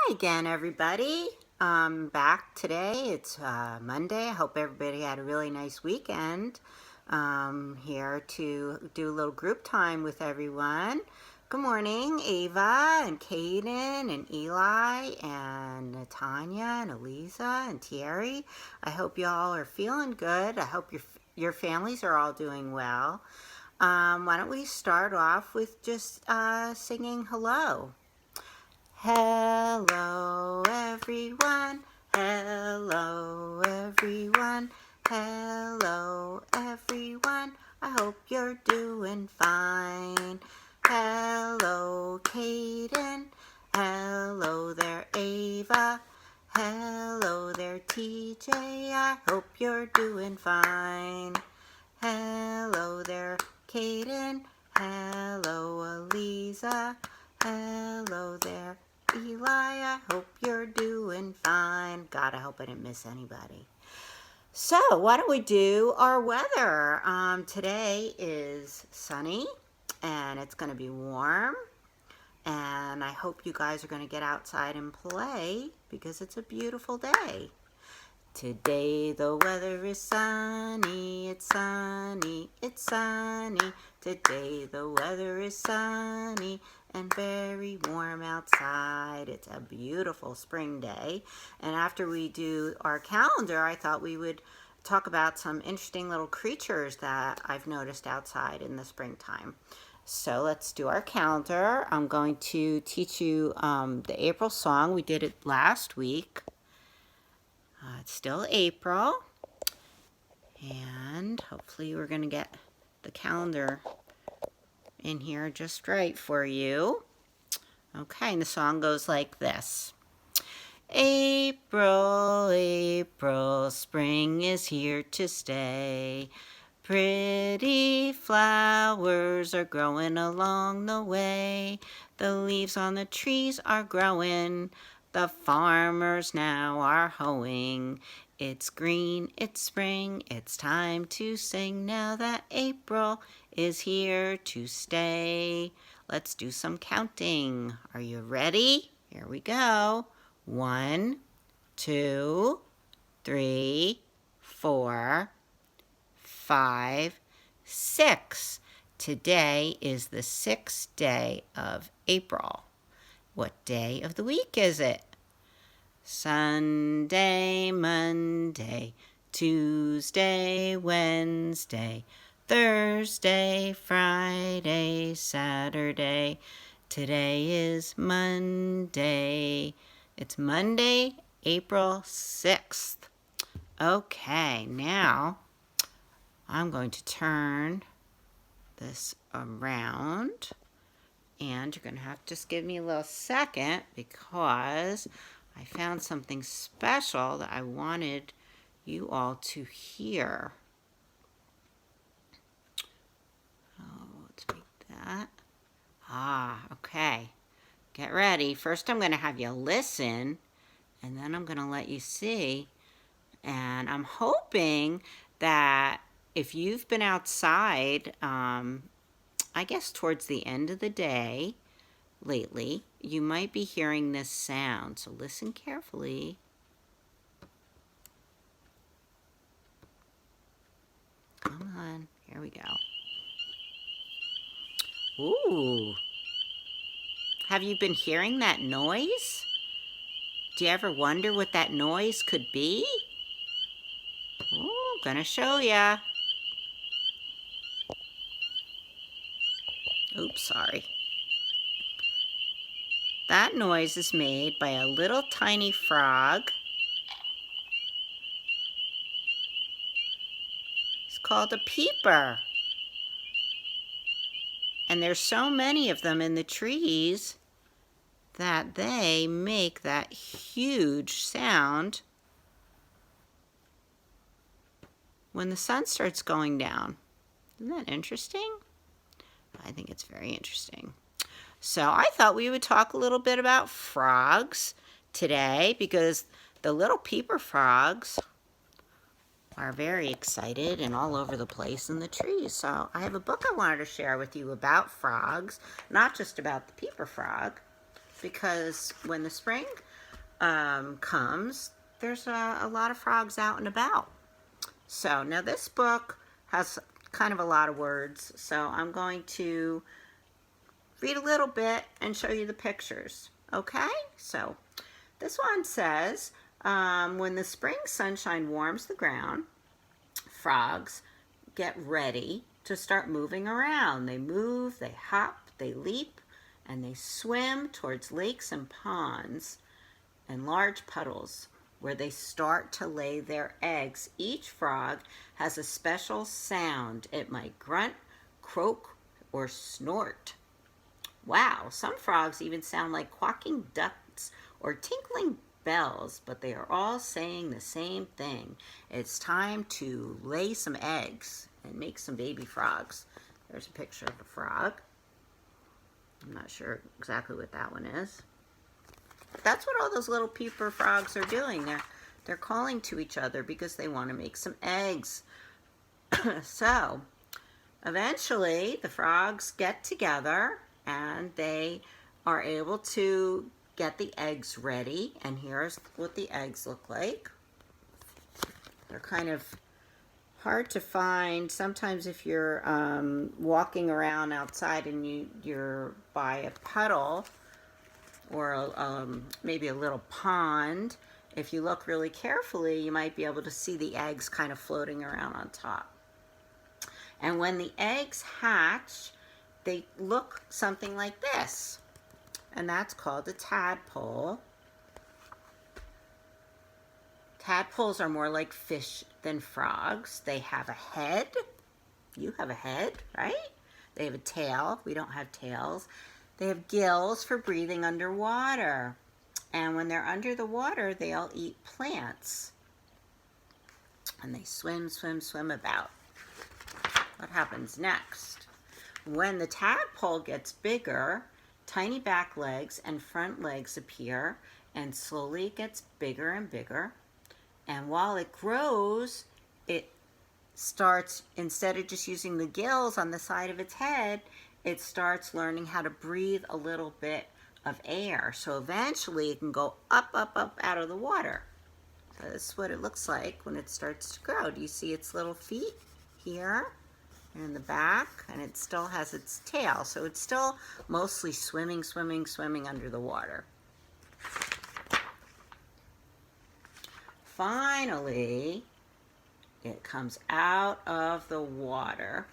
Hi again, everybody. Back today. It's Monday. I hope everybody had a really nice weekend. Here to do a little group time with everyone. Good morning, Ava and Kaden and Eli and Natanya and Eliza and Thierry. I hope you all are feeling good. I hope your families are all doing well. Why don't we start off with just singing hello? Hello everyone, hello everyone, hello everyone, I hope you're doing fine. Hello Kaden, hello there Ava, hello there TJ, I hope you're doing fine. Hello there Kaden, hello Eliza, hello there Eli, I hope you're doing fine. God, I hope I didn't miss anybody. So, why don't we do our weather? Today is sunny and it's going to be warm. And I hope you guys are going to get outside and play because it's a beautiful day. Today the weather is sunny, it's sunny, it's sunny. Today the weather is sunny and very warm outside. It's a beautiful spring day. And after we do our calendar, I thought we would talk about some interesting little creatures that I've noticed outside in the springtime. So let's do our calendar. I'm going to teach you the April song. We did it last week. It's still April, and hopefully we're going to get the calendar in here just right for you. Okay, and the song goes like this. April, April, spring is here to stay. Pretty flowers are growing along the way. The leaves on the trees are growing. The farmers now are hoeing. It's green, it's spring, it's time to sing now that April is here to stay. Let's do some counting. Are you ready? Here we go. 1, 2, 3, 4, 5, 6. Today is the 6th day of April. What day of the week is it? Sunday, Monday, Tuesday, Wednesday, Thursday, Friday, Saturday. Today is Monday. It's Monday, April 6th. Okay, now I'm going to turn this around. And you're going to have to just give me a little second because I found something special that I wanted you all to hear. Oh, let's make that. Okay. Get ready. First I'm going to have you listen, and then I'm going to let you see. And I'm hoping that if you've been outside, I guess towards the end of the day lately, you might be hearing this sound. So listen carefully. Come on, here we go. Ooh. Have you been hearing that noise? Do you ever wonder what that noise could be? Ooh, gonna show ya. Oops, sorry. That noise is made by a little tiny frog. It's called a peeper. And there's so many of them in the trees that they make that huge sound when the sun starts going down. Isn't that interesting? I think it's very interesting. So I thought we would talk a little bit about frogs today because the little peeper frogs are very excited and all over the place in the trees. So I have a book I wanted to share with you about frogs, not just about the peeper frog, because when the spring comes, there's a lot of frogs out and about. So now this book has kind of a lot of words, so I'm going to read a little bit and show you the pictures. Okay, so this one says, when the spring sunshine warms the ground, frogs get ready to start moving around. They move, they hop, they leap, and they swim towards lakes and ponds and large puddles where they start to lay their eggs. Each frog has a special sound. It might grunt, croak, or snort. Wow, some frogs even sound like quacking ducks or tinkling bells, but they are all saying the same thing. It's time to lay some eggs and make some baby frogs. There's a picture of a frog. I'm not sure exactly what that one is. That's what all those little peeper frogs are doing. They're calling to each other because they want to make some eggs. So, eventually, the frogs get together and they are able to get the eggs ready. And here's what the eggs look like. They're kind of hard to find. Sometimes if you're walking around outside and you're by a puddle or maybe a little pond, if you look really carefully, you might be able to see the eggs kind of floating around on top. And when the eggs hatch, they look something like this, and that's called a tadpole. Tadpoles are more like fish than frogs. They have a head. You have a head, right? They have a tail. We don't have tails. They have gills for breathing underwater. And when they're under the water, they all eat plants. And they swim, swim, swim about. What happens next? When the tadpole gets bigger, tiny back legs and front legs appear, and slowly it gets bigger and bigger. And while it grows, it starts, instead of just using the gills on the side of its head, it starts learning how to breathe a little bit of air. So eventually it can go up, up, up out of the water. So this is what it looks like when it starts to grow. Do you see its little feet here and in the back? And it still has its tail. So it's still mostly swimming, swimming, swimming under the water. Finally, it comes out of the water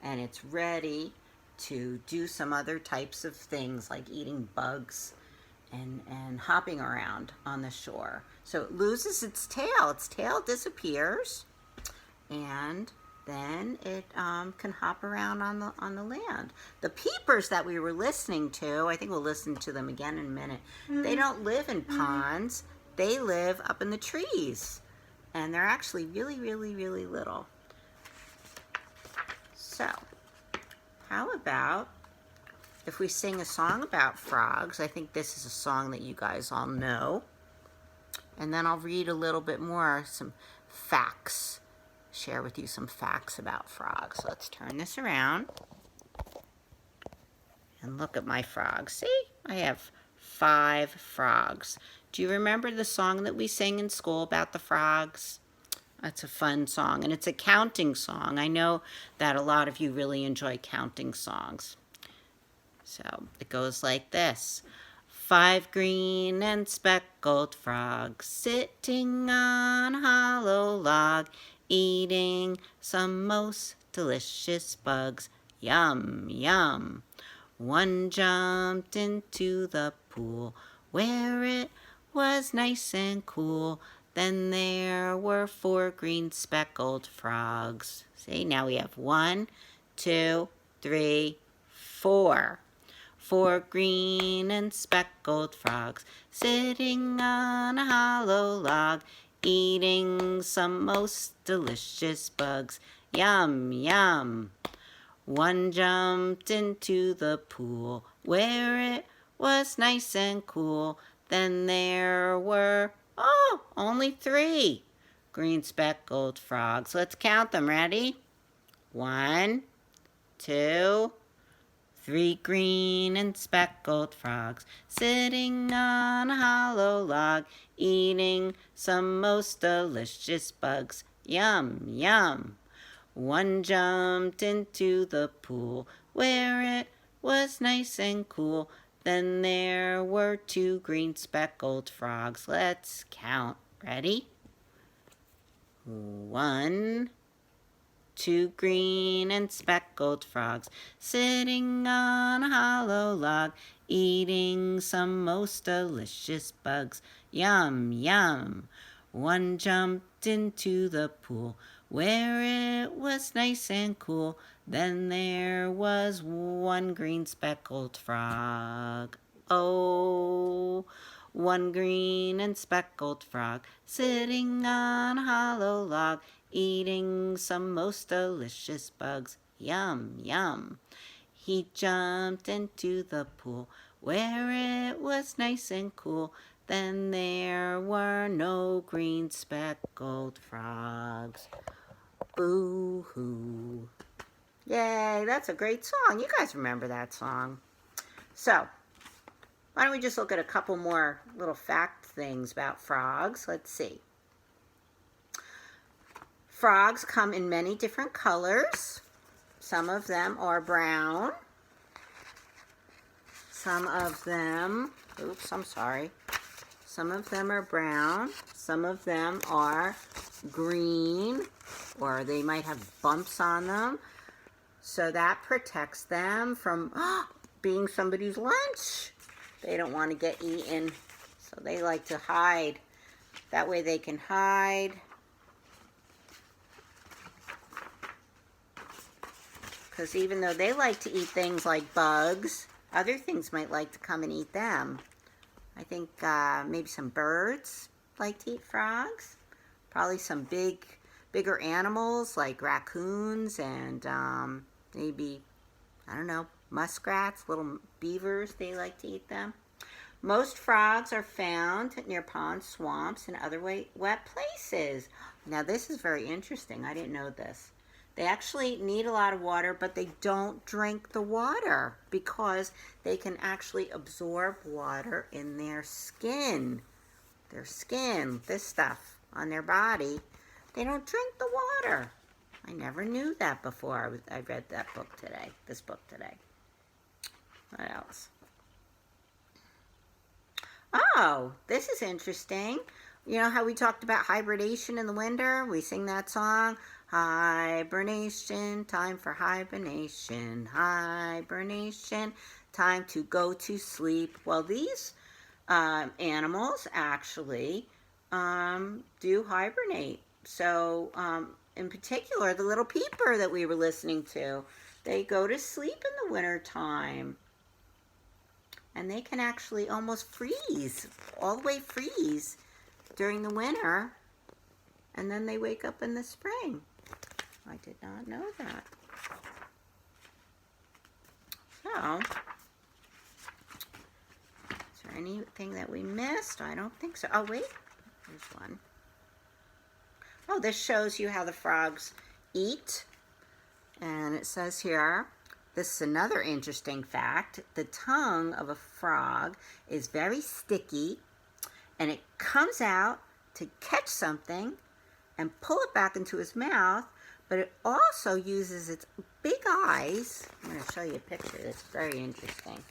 and it's ready to do some other types of things like eating bugs and hopping around on the shore. So it loses its tail disappears, and then it can hop around on the land. The peepers that we were listening to, I think we'll listen to them again in a minute, they don't live in ponds, they live up in the trees. And they're actually really, really, really little. So, how about if we sing a song about frogs? I think this is a song that you guys all know. And then I'll read a little bit more, some facts, share with you some facts about frogs. Let's turn this around and look at my frogs. See, I have 5 frogs. Do you remember the song that we sang in school about the frogs? That's a fun song, and it's a counting song. I know that a lot of you really enjoy counting songs. So it goes like this. 5 green and speckled frogs sitting on a hollow log, eating some most delicious bugs. Yum, yum. 1 jumped into the pool where it was nice and cool. Then there were 4 green speckled frogs. See, now we have 1, 2, 3, 4. 4 green and speckled frogs sitting on a hollow log, eating some most delicious bugs. Yum, yum. 1 jumped into the pool where it was nice and cool. Then there were only 3 green speckled frogs. Let's count them. Ready? 1, 2, Three green and speckled frogs sitting on a hollow log, eating some most delicious bugs. Yum, yum. One jumped into the pool where it was nice and cool. Then there were two green speckled frogs. Let's count. Ready? 1, 2 green and speckled frogs sitting on a hollow log, eating some most delicious bugs. Yum, yum. One jumped into the pool where it was nice and cool. Then there was one green speckled frog. Oh, one green and speckled frog sitting on a hollow log, eating some most delicious bugs. Yum, yum. He jumped into the pool where it was nice and cool. Then there were no green speckled frogs. Boo-hoo. Yay, that's a great song. You guys remember that song. So, why don't we just look at a couple more little fact things about frogs. Let's see. Frogs come in many different colors. Some of them are brown. Some of them, some of them are brown. Some of them are green, or they might have bumps on them. So that protects them from being somebody's lunch. They don't want to get eaten, so they like to hide. That way they can hide. Because even though they like to eat things like bugs, other things might like to come and eat them. I think maybe some birds like to eat frogs. Probably some bigger animals like raccoons and maybe, I don't know, muskrats, little beavers, they like to eat them. Most frogs are found near ponds, swamps, and other wet places. Now this is very interesting. I didn't know this. They actually need a lot of water, but they don't drink the water because they can actually absorb water in their skin. Their skin, this stuff on their body, they don't drink the water. I never knew that before I read that book today, this book today. What else? Oh, this is interesting. You know how we talked about hibernation in the winter? We sing that song. Hibernation, time for hibernation. Hibernation, time to go to sleep. Well, these animals actually do hibernate. So, in particular, the little peeper that we were listening to, they go to sleep in the winter time. And they can actually almost freeze, all the way freeze during the winter. And then they wake up in the spring. I did not know that. So, is there anything that we missed? I don't think so. Oh, wait. There's one. Oh, this shows you how the frogs eat. And it says here, this is another interesting fact. The tongue of a frog is very sticky, and it comes out to catch something and pull it back into his mouth, but it also uses its big eyes. I'm going to show you a picture. It's very interesting.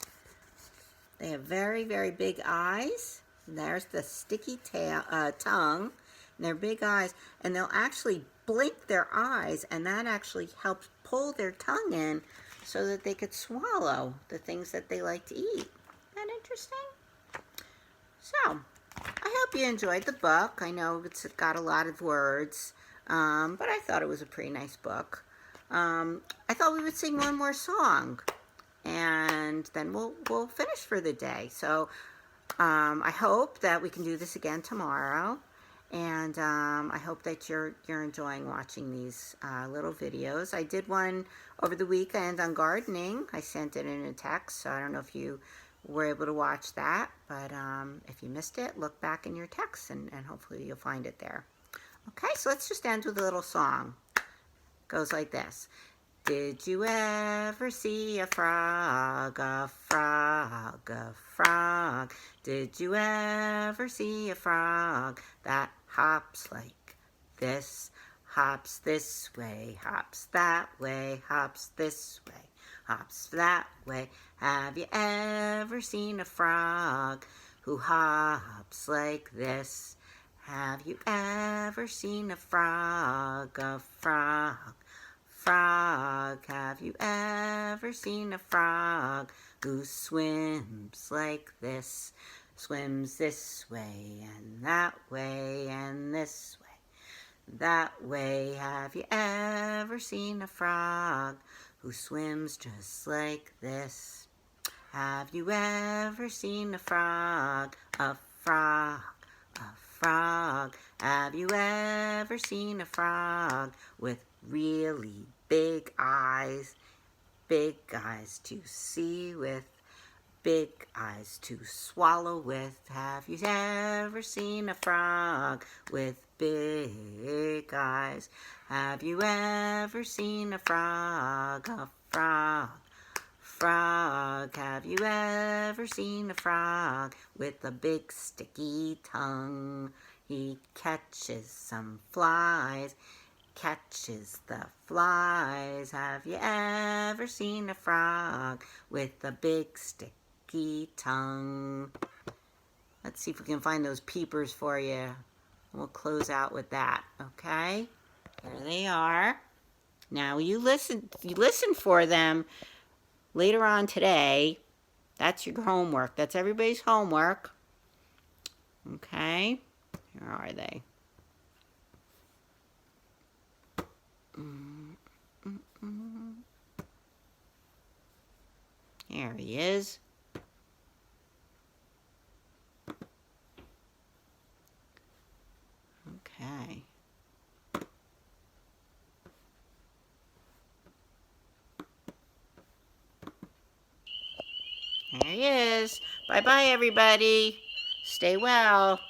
They have very, very big eyes. And there's the sticky tongue, and their big eyes, and they'll actually blink their eyes, and that actually helps pull their tongue in so that they could swallow the things that they like to eat. Isn't that interesting? So, I hope you enjoyed the book. I know it's got a lot of words, but I thought it was a pretty nice book. I thought we would sing one more song, and then we'll finish for the day. So, I hope that we can do this again tomorrow. And I hope that you're enjoying watching these little videos. I did one over the weekend on gardening. I sent it in a text, so I don't know if you were able to watch that. But if you missed it, look back in your text, and hopefully you'll find it there. Okay, so let's just end with a little song. It goes like this. Did you ever see a frog, a frog, a frog? Did you ever see a frog that hops like this? Hops this way, hops that way, hops this way, hops that way. Have you ever seen a frog who hops like this? Have you ever seen a frog, a frog? Frog, have you ever seen a frog who swims like this? Swims this way and that way and this way, that way. Have you ever seen a frog who swims just like this? Have you ever seen a frog, a frog, a frog? Have you ever seen a frog with really big eyes to see with, big eyes to swallow with? Have you ever seen a frog with big eyes? Have you ever seen a frog, a frog? Frog, have you ever seen a frog with a big sticky tongue? He catches some flies, catches the flies. Have you ever seen a frog with a big sticky tongue? Let's see if we can find those peepers for you. We'll close out with that, okay? There they are. Now you listen for them later on today. That's your homework. That's everybody's homework. Okay? Where are they? There he is. Okay. There he is. Bye-bye, everybody. Stay well.